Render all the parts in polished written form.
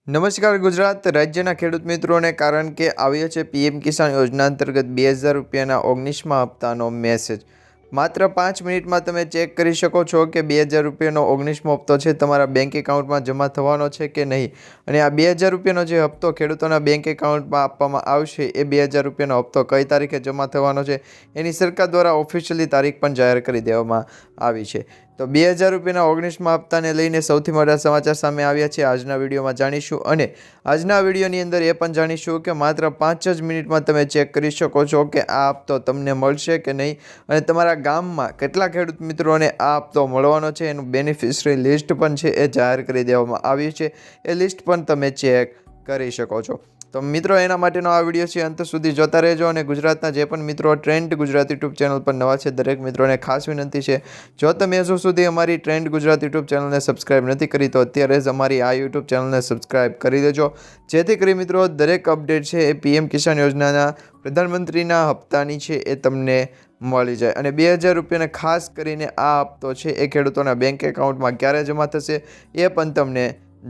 નમસ્કાર ગુજરાત રાજ્યના ખેડૂત મિત્રોને કારણ કે આવ્યો છે પીએમ કિસાન યોજના અંતર્ગત 2000 રૂપિયાના 19મા હપ્તાનો મેસેજ। માત્ર 5 મિનિટમાં તમે ચેક કરી શકો છો કે 2000 રૂપિયાનો 19મો હપ્તો છે તમારા બેંક એકાઉન્ટમાં જમા થવાનો છે કે નહીં। અને આ 2000 રૂપિયાનો જે હપ્તો ખેડૂતોના બેંક એકાઉન્ટમાં આપવામાં આવશે એ 2000 રૂપિયાનો હપ્તો કઈ તારીખે જમા થવાનો છે એની સરકાર દ્વારા ઓફિશિયલી તારીખ પણ જાહેર કરી દેવામાં આવી છે। તો 2000 રૂપિયાના 19મા હપ્તાને લઈને સૌથી મોટા સમાચાર સામે આવ્યા છે। આજના વિડીયોમાં જાણીશું અને આજના વિડીયોની અંદર એ પણ જાણીશું કે માત્ર 5 જ મિનિટમાં તમે ચેક કરી શકો છો કે આ હપ્તો તમને મળશે કે નહીં અને તમારા ગામમાં કેટલા ખેડૂત મિત્રોને આ હપ્તો મળવાનો છે એનું બેનિફિશરી લિસ્ટ પણ છે એ જાહેર કરી દેવામાં આવ્યું છે। એ લિસ્ટ પણ તમે ચેક કરી શકો છો। તો મિત્રો એના માટેનો આ વિડીયો છે, અંત સુધી જોતા રહેજો। અને ગુજરાતના જે પણ મિત્રો ટ્રેન્ડ ગુજરાત યુટ્યુબ ચેનલ પર નવા છે દરેક મિત્રોને ખાસ વિનંતી છે, જો તમે હજુ સુધી અમારી ટ્રેન્ડ ગુજરાત યુટ્યુબ ચેનલને સબસ્ક્રાઇબ નથી કરી તો અત્યારે જ અમારી આ યુટ્યુબ ચેનલને સબસ્ક્રાઇબ કરી દેજો, જેથી કરી મિત્રો દરેક અપડેટ છે એ પીએમ કિસાન યોજનાના પ્રધાનમંત્રીના હપ્તાની છે એ તમને મળી જાય। અને 2000 રૂપિયાને ખાસ કરીને આ હપ્તો છે એ ખેડૂતોના બેંક એકાઉન્ટમાં ક્યારે જમા થશે એ પણ તમને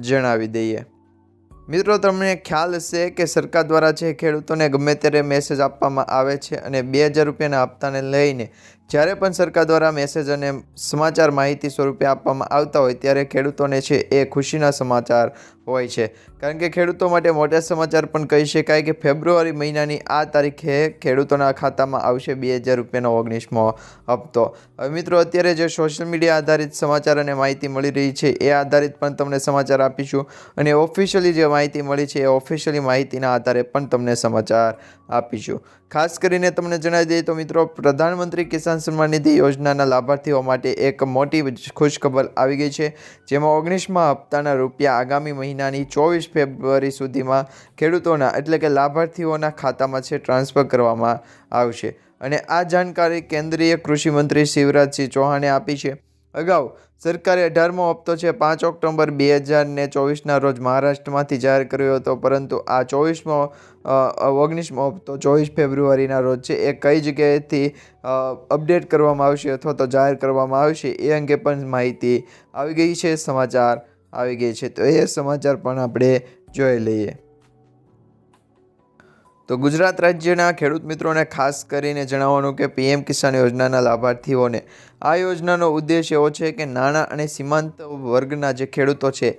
જણાવી દઈએ। મિત્રો તમને ખ્યાલ હશે કે સરકાર દ્વારા છે ખેડૂતોને ગમે ત્યારે મેસેજ આપવામાં આવે છે અને 2000 રૂપિયાના હપ્તાને લઈને જ્યારે પણ સરકાર દ્વારા મેસેજ અને સમાચાર માહિતી સ્વરૂપે આપવામાં આવતા હોય ત્યારે ખેડૂતોને છે એ ખુશીના સમાચાર હોય છે, કારણ કે ખેડૂતો માટે મોટા સમાચાર પણ કહી શકાય કે ફેબ્રુઆરી મહિનાની આ તારીખે ખેડૂતોના ખાતામાં આવશે 2000 રૂપિયાનો 19મો હપ્તો। હવે મિત્રો અત્યારે જે સોશિયલ મીડિયા આધારિત સમાચાર અને માહિતી મળી રહી છે એ આધારિત પણ તમને સમાચાર આપીશું અને ઓફિશિયલી જે માહિતી મળી છે એ ઓફિશિયલી માહિતીના આધારે પણ તમને સમાચાર આપીશું। ખાસ કરીને તમને જણાવી દઈએ તો મિત્રો પ્રધાનમંત્રી કિસાન સન્માન નિધિ યોજનાના લાભાર્થીઓ માટે એક મોટી ખુશખબર આવી ગઈ છે, જેમાં 19મા હપ્તાના રૂપિયા આગામી મહિનાની 24 ફેબ્રુઆરી સુધીમાં ખેડૂતોના એટલે કે લાભાર્થીઓના ખાતામાં છે ટ્રાન્સફર કરવામાં આવશે। અને આ જાણકારી કેન્દ્રીય કૃષિ મંત્રી શિવરાજસિંહ ચૌહાણે આપી છે। અગાઉ સરકારે 18મો હપ્તો છે 5 ઓક્ટોબર 2024ના રોજ મહારાષ્ટ્રમાંથી જાહેર કર્યો હતો, પરંતુ આ 19મો હપ્તો 24 ફેબ્રુઆરીના રોજ છે એ કઈ જગ્યાએથી અપડેટ કરવામાં આવશે અથવા તો જાહેર કરવામાં આવશે એ અંગે પણ માહિતી આવી ગઈ છે, સમાચાર આવી ગઈ છે, તો એ સમાચાર પણ આપણે જોઈ લઈએ। તો ગુજરાત રાજ્યના ખેડૂત મિત્રોને ખાસ કરીને જણાવવાનું કે પીએમ કિસાન યોજનાના લાભાર્થીઓને આ યોજનાનો ઉદ્દેશ એવો છે કે નાણાં અને સીમાંત વર્ગના જે ખેડૂતો છે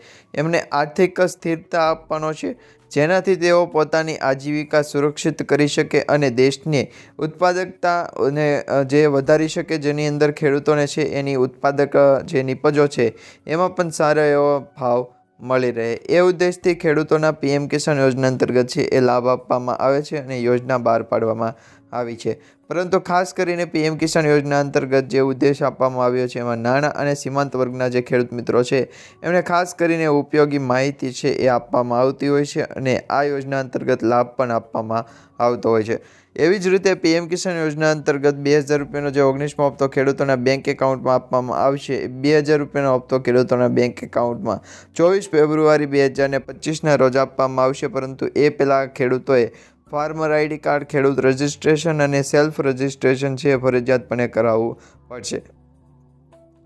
એમને આર્થિક સ્થિરતા આપવાનો છે, જેનાથી તેઓ પોતાની આજીવિકા સુરક્ષિત કરી શકે અને દેશની ઉત્પાદકતાને જે વધારી શકે, જેની અંદર ખેડૂતોને છે એની ઉત્પાદક જે નિપજો છે એમાં પણ સારો એવો ભાવ મળી રહે, એ ઉદ્દેશથી ખેડૂતોના પીએમ કિસાન યોજના અંતર્ગત છે એ લાભ આપવામાં આવે છે અને યોજના બહાર પાડવામાં આવી છે। પરંતુ ખાસ કરીને પીએમ કિસાન યોજના અંતર્ગત જે ઉદ્દેશ આપવામાં આવ્યો છે એમાં નાણાં અને સીમાંત વર્ગના જે ખેડૂત મિત્રો છે એમને ખાસ કરીને ઉપયોગી માહિતી છે એ આપવામાં આવતી હોય છે અને આ યોજના અંતર્ગત લાભ પણ આપવામાં આવતો હોય છે। એવી જ રીતે પીએમ કિસાન યોજના અંતર્ગત 2000 રૂપિયાનો જે 19મો હપ્તો ખેડૂતોના બેંક એકાઉન્ટમાં આપવામાં આવશે, 2000 રૂપિયાનો હપ્તો ખેડૂતોના બેંક એકાઉન્ટમાં 24 ફેબ્રુઆરી 2025ના રોજ આપવામાં આવશે, પરંતુ એ પહેલાં ખેડૂતોએ ફાર્મર આઈડી કાર્ડ, ખેડૂત રજિસ્ટ્રેશન અને સેલ્ફ રજિસ્ટ્રેશન છે ફરજિયાતપણે કરાવવું પડશે।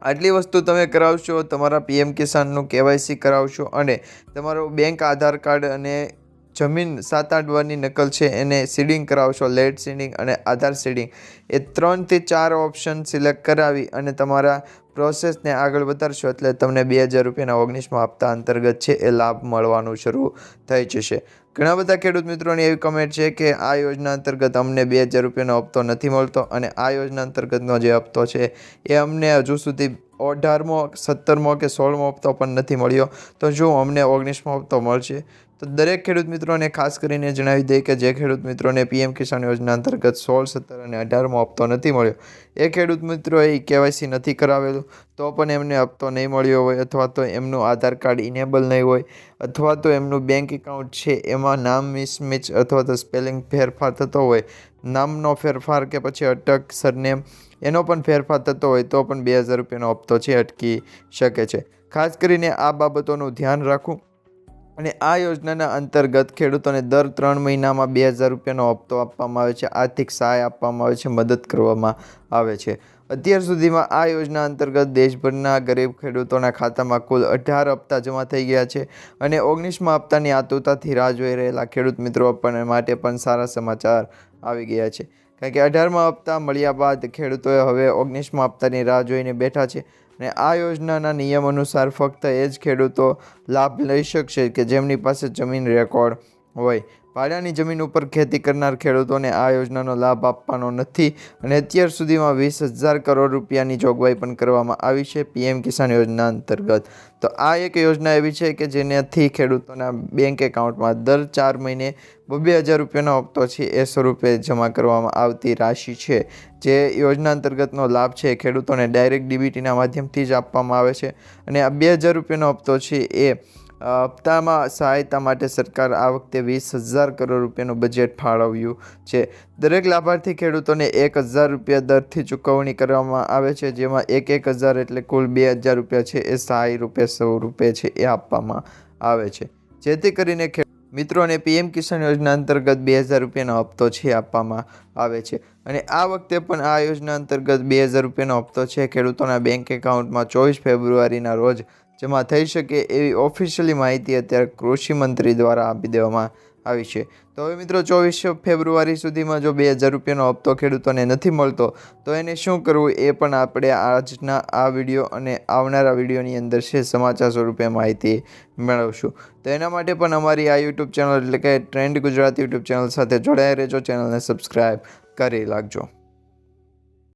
આટલી વસ્તુ તમે કરાવશો, તમારા પીએમ કિસાનનું કેવાયસી કરાવશો અને તમારું બેંક આધાર કાર્ડ અને જમીન 7-8 વારની નકલ છે એને સીડિંગ કરાવશો, લેટ સીડિંગ અને આધાર સીડિંગ, એ 3 થી 4 ઓપ્શન સિલેક્ટ કરાવી અને તમારા પ્રોસેસને આગળ વધારશો એટલે તમને 2000 રૂપિયાના 19મા હપ્તા અંતર્ગત છે એ લાભ મળવાનું શરૂ થઈ જશે। ઘણા બધા ખેડૂત મિત્રોની એવી કમેન્ટ છે કે આ યોજના અંતર્ગત અમને 2000 રૂપિયાનો હપ્તો નથી મળતો અને આ યોજના અંતર્ગતનો જે હપ્તો છે એ અમને હજુ સુધી 18મો, 17મો કે 16મો હપ્તો પણ નથી મળ્યો, તો જો અમને 19મો હપ્તો મળશે? તો દરેક ખેડૂત મિત્રોને ખાસ કરીને જણાવી દઈએ કે જે ખેડૂત મિત્રોને પીએમ કિસાન યોજના અંતર્ગત 16, 17 અને 18મો હપ્તો નથી મળ્યો એ ખેડૂત મિત્રોએ કેવાયસી નથી કરાવેલું તો પણ એમને હપ્તો નહીં મળ્યો હોય, અથવા તો એમનું આધાર કાર્ડ ઇનેબલ નહીં હોય, અથવા તો એમનું બેંક એકાઉન્ટ છે એમાં નામ મિસમેચ અથવા તો સ્પેલિંગ ફેરફાર થતો હોય, નામનો ફેરફાર કે પછી અટક સરનેમ એનો પણ ફેરફાર થતો હોય તો પણ 2000 રૂપિયાનો હપ્તો છે અટકી શકે છે। ખાસ કરીને આ બાબતોનું ધ્યાન રાખવું અને આ યોજનાના અંતર્ગત ખેડૂતોને દર 3 મહિનામાં 2000 રૂપિયાનો હપ્તો આપવામાં આવે છે, આર્થિક સહાય આપવામાં આવે છે, મદદ કરવામાં આવે છે। અત્યાર સુધીમાં આ યોજના અંતર્ગત દેશભરના ગરીબ ખેડૂતોના ખાતામાં કુલ 18 હપ્તા જમા થઈ ગયા છે અને 19મા હપ્તાની આતુરતાથી રાહ જોઈ રહેલા ખેડૂત મિત્રો માટે પણ સારા સમાચાર આવી ગયા છે. કારણ કે 18મા હપ્તા મળ્યા બાદ ખેડૂતોએ હવે 19મા હપ્તાની રાહ જોઈને બેઠા છે અને આ યોજનાના નિયમ અનુસાર ફક્ત એ જ ખેડૂતો લાભ લઈ શકશે કે જેમની પાસે જમીન રેકોર્ડ હોય. ભાડાની જમીન ઉપર ખેતી કરનાર ખેડૂતોને આ યોજનાનો લાભ આપવાનો નથી અને અત્યાર સુધીમાં 20,000 કરોડ રૂપિયાની જોગવાઈ પણ કરવામાં આવી છે પીએમ કિસાન યોજના અંતર્ગત. તો આ એક યોજના એવી છે કે જેનાથી ખેડૂતોના બેંક એકાઉન્ટમાં દર 4 મહિને 2,000 રૂપિયાનો હપ્તો છે એ સ્વરૂપે જમા કરવામાં આવતી રાશિ છે. જે યોજના અંતર્ગતનો લાભ છે ખેડૂતોને ડાયરેક્ટ ડીબીટીના માધ્યમથી જ આપવામાં આવે છે અને આ 2,000 રૂપિયાનો હપ્તો છે એ હપ્તામાં સહાયતા માટે સરકાર આ વખતે 20,000 કરોડ રૂપિયાનું બજેટ ફાળવ્યું છે. દરેક લાભાર્થી ખેડૂતોને 1,000 રૂપિયા દરથી ચૂકવણી કરવામાં આવે છે, જેમાં 1,000 એટલે કુલ 2,000 રૂપિયા છે એ સહાય રૂપે સ્વરૂપે છે એ આપવામાં આવે છે. જેથી કરીને મિત્રોને પીએમ કિસાન યોજના અંતર્ગત 2,000 રૂપિયાનો હપ્તો છે આપવામાં આવે છે અને આ વખતે પણ આ યોજના અંતર્ગત 2,000 રૂપિયાનો હપ્તો છે ખેડૂતોના બેંક એકાઉન્ટમાં 24 ફેબ્રુઆરીના રોજ જમા થઈ શકે એવી ઓફિશિયલી માહિતી અત્યારે કૃષિ મંત્રી દ્વારા આપી દેવામાં આવી છે. તો હવે મિત્રો 24 ફેબ્રુઆરી સુધીમાં જો 2,000 રૂપિયાનો હપ્તો ખેડૂતોને નથી મળતો તો એને શું કરવું એ પણ આપણે આજના આ વિડીયો અને આવનારા વિડીયોની અંદર છે સમાચાર સ્વરૂપે માહિતી મેળવશું. તો એના માટે પણ અમારી આ યુટ્યુબ ચેનલ એટલે કે ટ્રેન્ડ ગુજરાતી યુટ્યુબ ચેનલ સાથે જોડાયા રહેજો. ચેનલને સબસ્ક્રાઈબ કરી રાખજો.